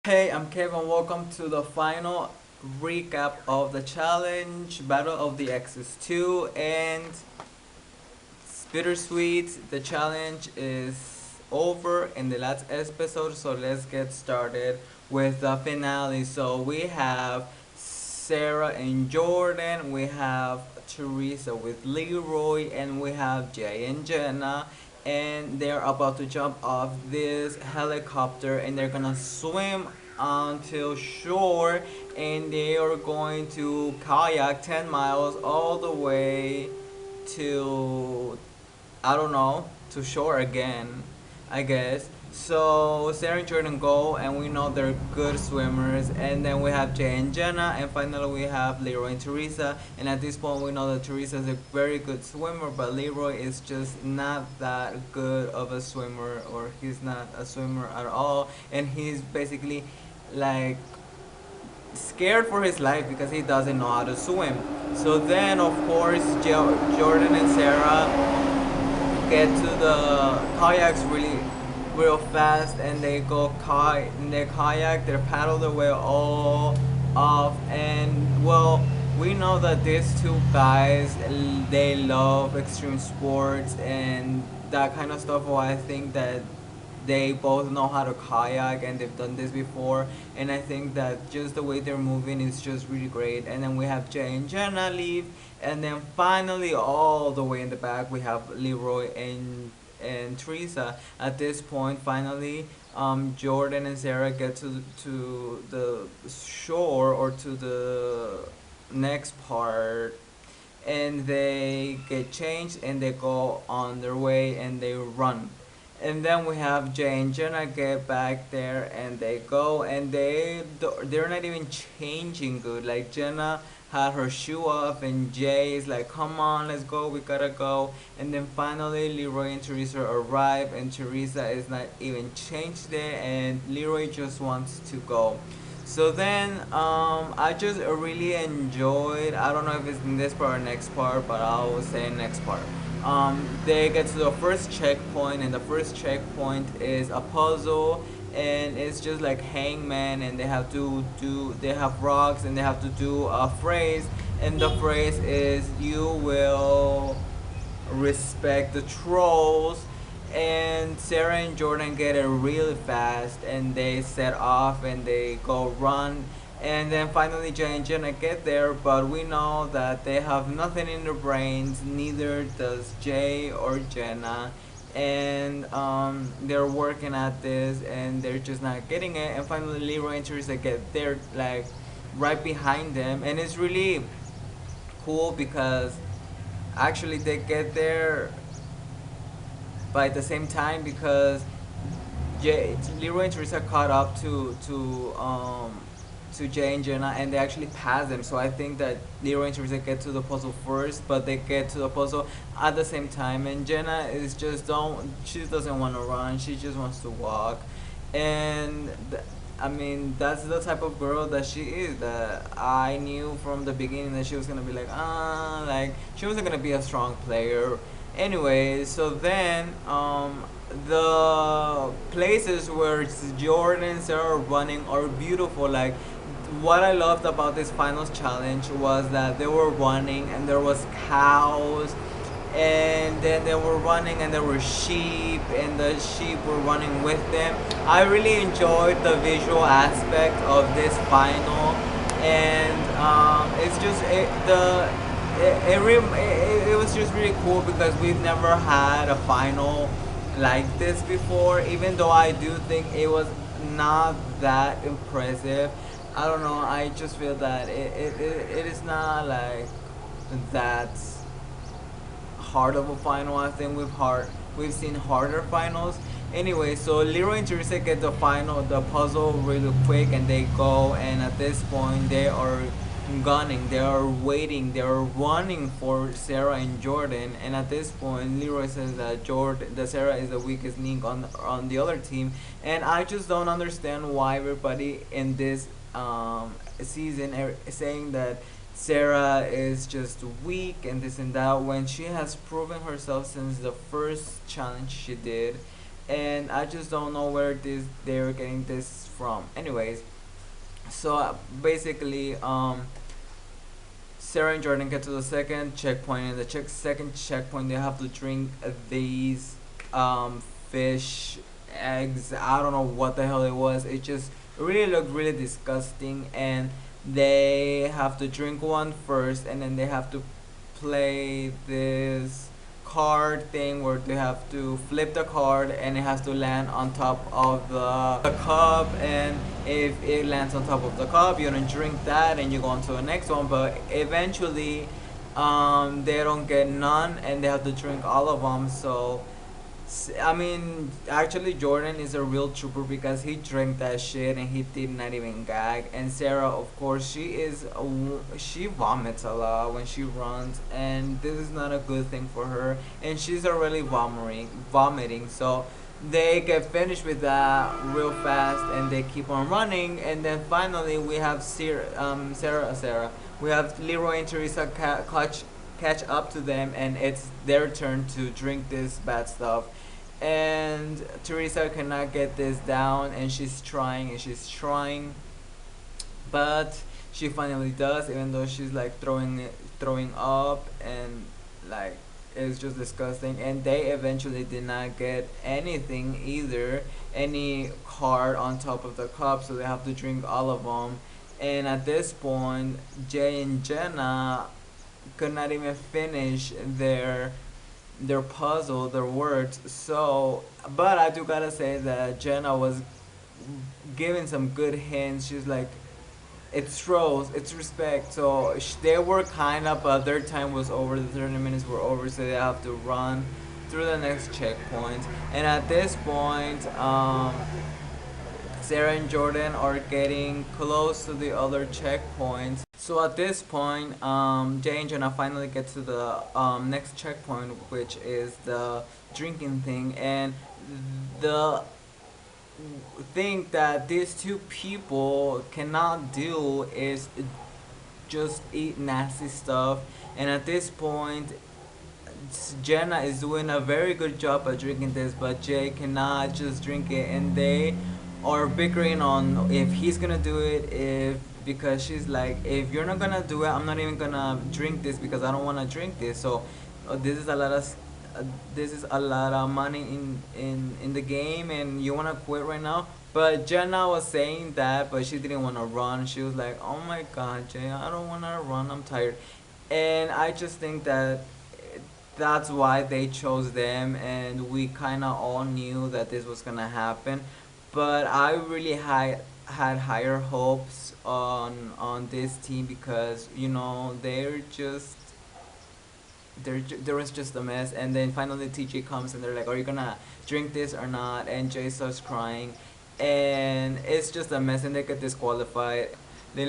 Hey, I'm Kev and welcome to the final recap of the challenge Battle of the Exes 2, and it's bittersweet. The challenge is over in the last episode, so let's get started with the finale. So we have Sarah and Jordan, we have Teresa with Leroy, and we have Jay and Jenna, and they're about to jump off this helicopter and they're gonna swim until shore, and they are going to kayak 10 miles all the way to, I don't know, to shore again, I guess. So Sarah and Jordan go, and we know they're good swimmers. And then we have Jay and Jenna, and finally we have Leroy and Teresa. And at this point, we know that Teresa is a very good swimmer, but Leroy is just not that good of a swimmer, or he's not a swimmer at all. And he's basically like scared for his life because he doesn't know how to swim. So then, of course, Jordan and Sarah get to the kayaks really real fast, and they go in their kayak, they paddle their way all off. And well, we know that these two guys, they love extreme sports and that kind of stuff. Well, I think that they both know how to kayak and they've done this before, and I think that just the way they're moving is just really great. And then we have Jay and Jenna leave, and then finally all the way in the back we have Leroy and Teresa. At this point, finally, Jordan and Sarah get to the shore, or to the next part, and they get changed and they go on their way and they run. And then we have Jay and Jenna get back there, and they go, and they're not even changing good. Like, Jenna had her shoe off, and Jay is like, come on, let's go, we gotta go. And then finally Leroy and Teresa arrive, and Teresa is not even changed there, and Leroy just wants to go. So then, I just really enjoyed. I don't know if it's in this part or next part, but I will say next part. They get to the first checkpoint, and the first checkpoint is a puzzle, and it's just like hangman, and they have rocks, and they have to do a phrase, and the phrase is, you will respect the trolls. And Sarah and Jordan get it really fast, and they set off and they go run. And then finally Jay and Jenna get there, but we know that they have nothing in their brains, neither does Jay or Jenna. And they're working at this and they're just not getting it. And finally Leroy and Teresa get there, like right behind them, and it's really cool because actually they get there but at the same time, because Leroy and Teresa caught up to Jay and Jenna, and they actually pass them. So I think that Leroy and Teresa get to the puzzle first, but they get to the puzzle at the same time. And Jenna is just don't she doesn't want to run. She just wants to walk, and. I mean, that's the type of girl that she is. That I knew from the beginning that she was gonna be like she wasn't gonna be a strong player. Anyway, so then the places where Jordan and Sarah are running are beautiful. Like, what I loved about this finals challenge was that they were running and there was cows, and then they were running and there were sheep, and the sheep were running with them. I really enjoyed the visual aspect of this final, and it's just it was just really cool because we've never had a final like this before. Even though I do think it was not that impressive, I don't know. I just feel that it is not like that hard of a final. I think we've seen harder finals. Anyway, so Leroy and Teresa get the puzzle really quick, and they go. And at this point, they are gunning, they are waiting, they are running for Sarah and Jordan. And at this point, Leroy says that Sarah is the weakest link on the other team, and I just don't understand why everybody in this season are saying that Sarah is just weak and this and that, when she has proven herself since the first challenge she did. and I just don't know where they're getting this from. Anyways, so basically, Sarah and Jordan get to the second checkpoint, and the second checkpoint they have to drink these fish eggs. I don't know what the hell it was. It just really looked really disgusting, and they have to drink one first, and then they have to play this card thing where they have to flip the card and it has to land on top of the cup, and if it lands on top of the cup you don't drink that and you go on to the next one, but eventually they don't get none and they have to drink all of them. So I mean, actually, Jordan is a real trooper because he drank that shit and he did not even gag. And Sarah, of course, she vomits a lot when she runs, and this is not a good thing for her. And she's already vomiting. So they get finished with that real fast, and they keep on running. And then finally, we have Sarah. We have Leroy and Teresa catch up to them, and it's their turn to drink this bad stuff, and Teresa cannot get this down, and she's trying, but she finally does, even though she's like throwing up, and like it's just disgusting. And they eventually did not get anything either, any card on top of the cup, so they have to drink all of them. And at this point, Jay and Jenna could not even finish their puzzle, their words. So, but I do gotta say that Jenna was giving some good hints. She's like, it's trolls, it's respect. So they were kind of, but their time was over. The 30 minutes were over, so they have to run through the next checkpoint. And at this point, Sarah and Jordan are getting close to the other checkpoints. So at this point, Jay and Jenna finally get to the next checkpoint, which is the drinking thing. And the thing that these two people cannot do is just eat nasty stuff. And at this point, Jenna is doing a very good job at drinking this, but Jay cannot just drink it, and they are bickering on if he's gonna do it. If because she's like, if you're not gonna do it, I'm not even gonna drink this because I don't want to drink this. So this is a lot of this is a lot of money in the game, and you want to quit right now. But Jenna was saying that, but she didn't want to run. She was like, oh my god, Jay, I don't want to run, I'm tired. And I just think that that's why they chose them, and we kind of all knew that this was gonna happen. But I really had higher hopes on this team because there was just a mess. And then finally TJ comes and they're like, are you gonna drink this or not? And Jay starts crying, and it's just a mess, and they get disqualified. They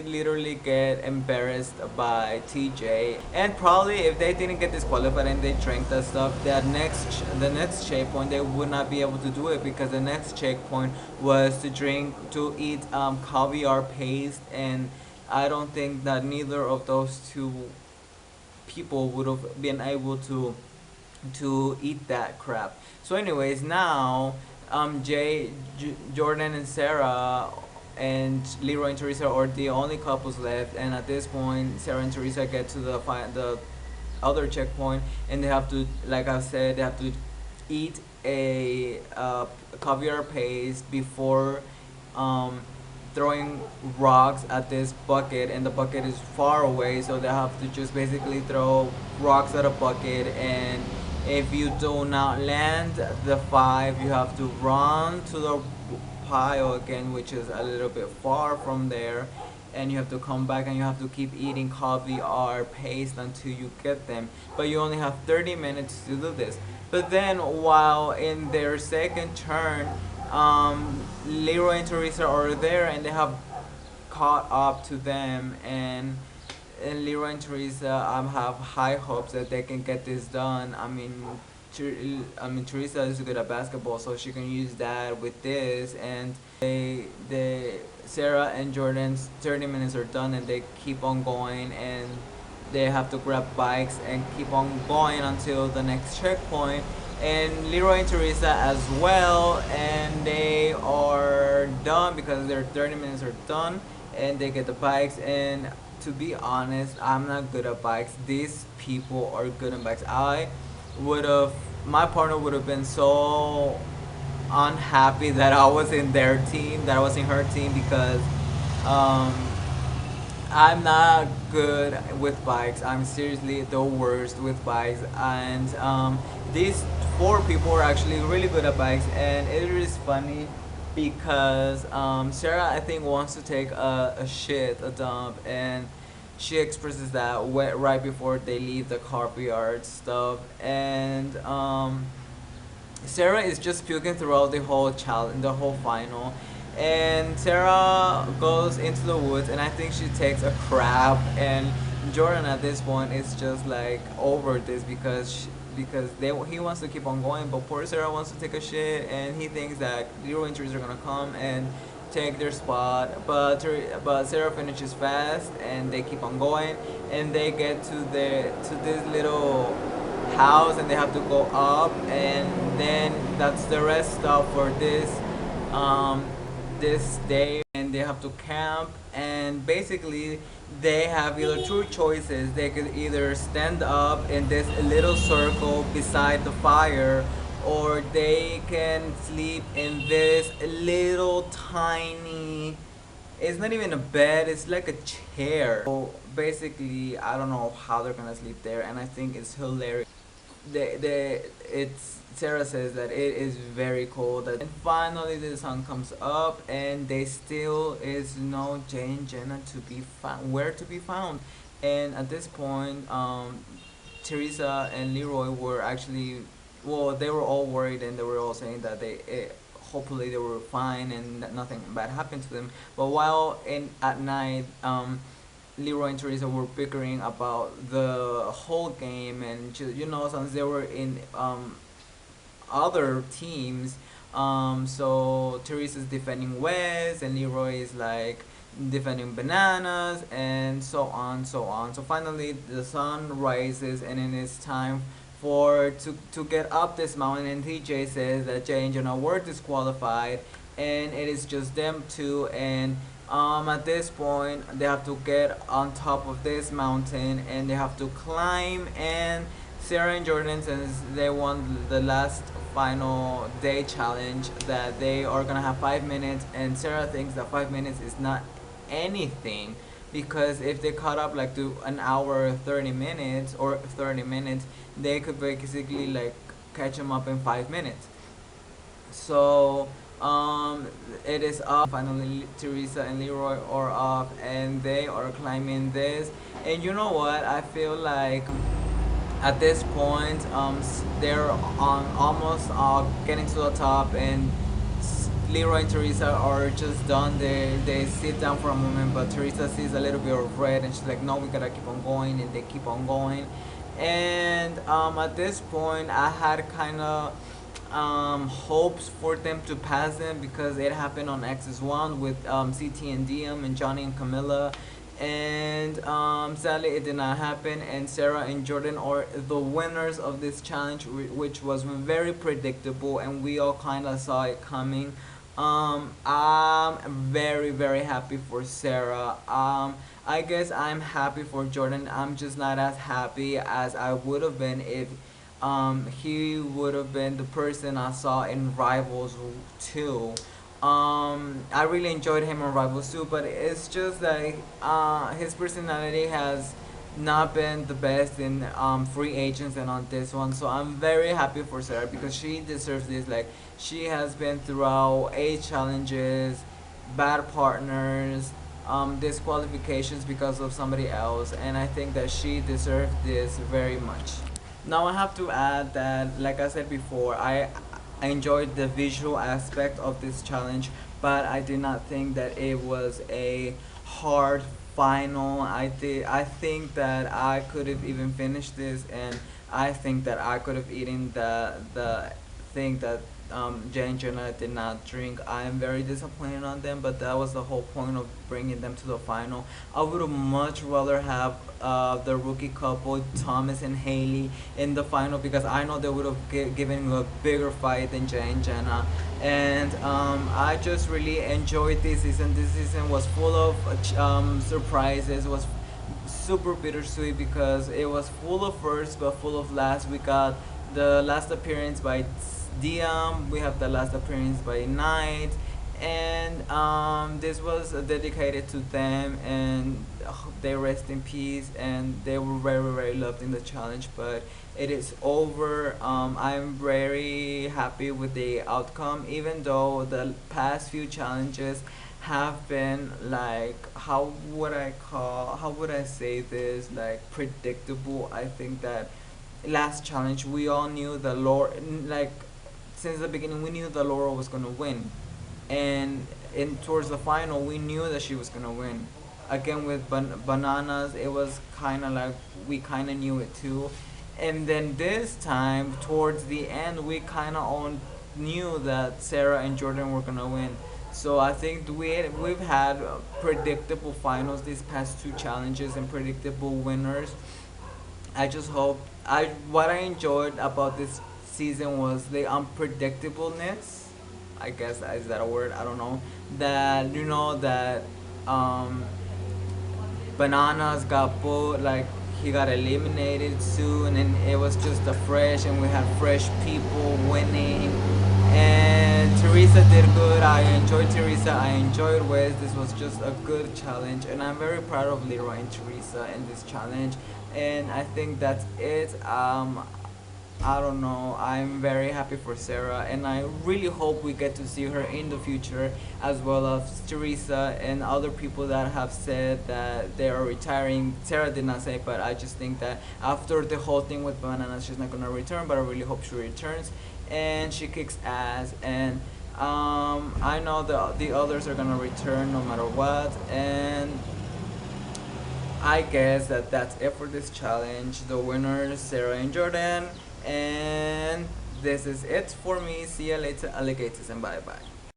literally get embarrassed by TJ, and probably if they didn't get disqualified and they drank that stuff, the next checkpoint they would not be able to do it, because the next checkpoint was to eat caviar paste, and I don't think that neither of those two people would have been able to eat that crap. So anyways, now Jordan and Sarah and Leroy and Teresa are the only couples left, and at this point Sarah and Teresa get to the other checkpoint, and they have to, like I said, they have to eat a caviar paste before throwing rocks at this bucket, and the bucket is far away, so they have to just basically throw rocks at a bucket, and if you do not land the five, you have to run to the pile again, which is a little bit far from there, and you have to come back and you have to keep eating caviar paste until you get them, but you only have 30 minutes to do this. But then while in their second turn, Leroy and Teresa are there, and they have caught up to them, and Leroy and Teresa have high hopes that they can get this done. Teresa is good at basketball, so she can use that with this. And Sarah and Jordan's 30 minutes are done, and they keep on going, and they have to grab bikes and keep on going until the next checkpoint, and Leroy and Teresa as well, and they are done because their 30 minutes are done, and they get the bikes. And to be honest, I'm not good at bikes. These people are good at bikes. I would have, my partner would have been so unhappy that I was in their team, that I was in her team, because um, I'm not good with bikes. I'm seriously the worst with bikes, and these four people are actually really good at bikes, and it is funny because Sarah, I think, wants to take a shit, a dump, and she expresses that right before they leave the car yard stuff, and Sarah is just puking throughout the whole challenge, the whole final. And Sarah goes into the woods, and I think she takes a crap. And Jordan at this point is just like over this because he wants to keep on going, but poor Sarah wants to take a shit, and he thinks that Leroy and Teresa are gonna come and take their spot. But Sarah finishes fast, and they keep on going, and they get to this little house, and they have to go up, and then that's the rest stop for um, this day, and they have to camp. And basically they have either two choices. They could either stand up in this little circle beside the fire, or they can sleep in this little tiny, it's not even a bed, it's like a chair. So basically, I don't know how they're gonna sleep there, and I think it's hilarious. It's Sarah says that it is very cold. And finally, the sun comes up, and they still is no Jay and Jenna to be found. Where to be found? And at this point, Teresa and Leroy were actually, well, they were all worried, and they were all saying that hopefully they were fine and that nothing bad happened to them. But while in at night, Leroy and Teresa were bickering about the whole game, and since they were in other teams, so Teresa's defending Wes, and Leroy is like defending Bananas, and so on, so on. So finally, the sun rises, and it is time for to get up this mountain. And TJ says that Jay and Jonah were disqualified, and it is just them two. And at this point, they have to get on top of this mountain, and they have to climb. And Sarah and Jordan, since they won the last final day challenge, that they are gonna have 5 minutes, and Sarah thinks that 5 minutes is not anything, because if they caught up like to an hour 30 minutes or 30 minutes, they could basically like catch them up in 5 minutes. So it is up. Finally, Teresa and Leroy are up, and they are climbing this. And you know what? I feel like at this point, they're on almost getting to the top, and Leroy and Teresa are just done. They sit down for a moment, but Teresa sees a little bit of red, and she's like, "No, we gotta keep on going," and they keep on going. And at this point, I had kind of hopes for them to pass them, because it happened on Exes 1 with CT and DM and Johnny and Camilla. And sadly, it did not happen, and Sarah and Jordan are the winners of this challenge, which was very predictable, and we all kind of saw it coming. I'm very, very happy for Sarah. I guess I'm happy for Jordan. I'm just not as happy as I would have been if he would have been the person I saw in Rivals 2. I really enjoyed him in Rivals 2, but it's just that his personality has not been the best in free agents and on this one. So I'm very happy for Sarah, because she deserves this. Like, she has been throughout 8 challenges, bad partners, disqualifications because of somebody else, and I think that she deserves this very much. Now I have to add that, like I said before, I enjoyed the visual aspect of this challenge, but I did not think that it was a hard final. I think that I could have even finished this, and I think that I could have eaten the thing that Jay and Jenna did not drink. I am very disappointed on them, but that was the whole point of bringing them to the final. I would have much rather have the rookie couple, Thomas and Haley, in the final because I know they would have given a bigger fight than Jay and Jenna. And I just really enjoyed this season. This season was full of surprises. It was super bittersweet because it was full of firsts but full of last. We got the last appearance by Diam, we have the last appearance by Knight, and this was dedicated to them, and they rest in peace, and they were very, very loved in the challenge, but it is over. I'm very happy with the outcome, even though the past few challenges have been like, how would I say this, like predictable. I think that last challenge we all knew the Laura, like since the beginning we knew that Laura was gonna win, and in towards the final we knew that she was gonna win. Again with bananas, it was kind of like we kind of knew it too, and then this time towards the end we kind of all knew that Sarah and Jordan were gonna win. So I think we've had predictable finals these past two challenges and predictable winners. I just hope I what I enjoyed about this season was the unpredictableness. I guess is that a word? I don't know. That you know that um, bananas got put like he got eliminated soon, and it was just a fresh, and we had fresh people winning. And Teresa did good. I enjoyed Teresa. I enjoyed Wes. This was just a good challenge, and I'm very proud of Leroy and Teresa in this challenge. And I think that's it. I don't know. I'm very happy for Sarah, and I really hope we get to see her in the future, as well as Teresa and other people that have said that they are retiring. Sarah did not say, but I just think that after the whole thing with Bananas, she's not gonna return. But I really hope she returns, and she kicks ass. And I know the others are gonna return no matter what, and I guess that that's it for this challenge. The winners, Sarah and Jordan. And this is it for me. See you later, alligators, and bye bye.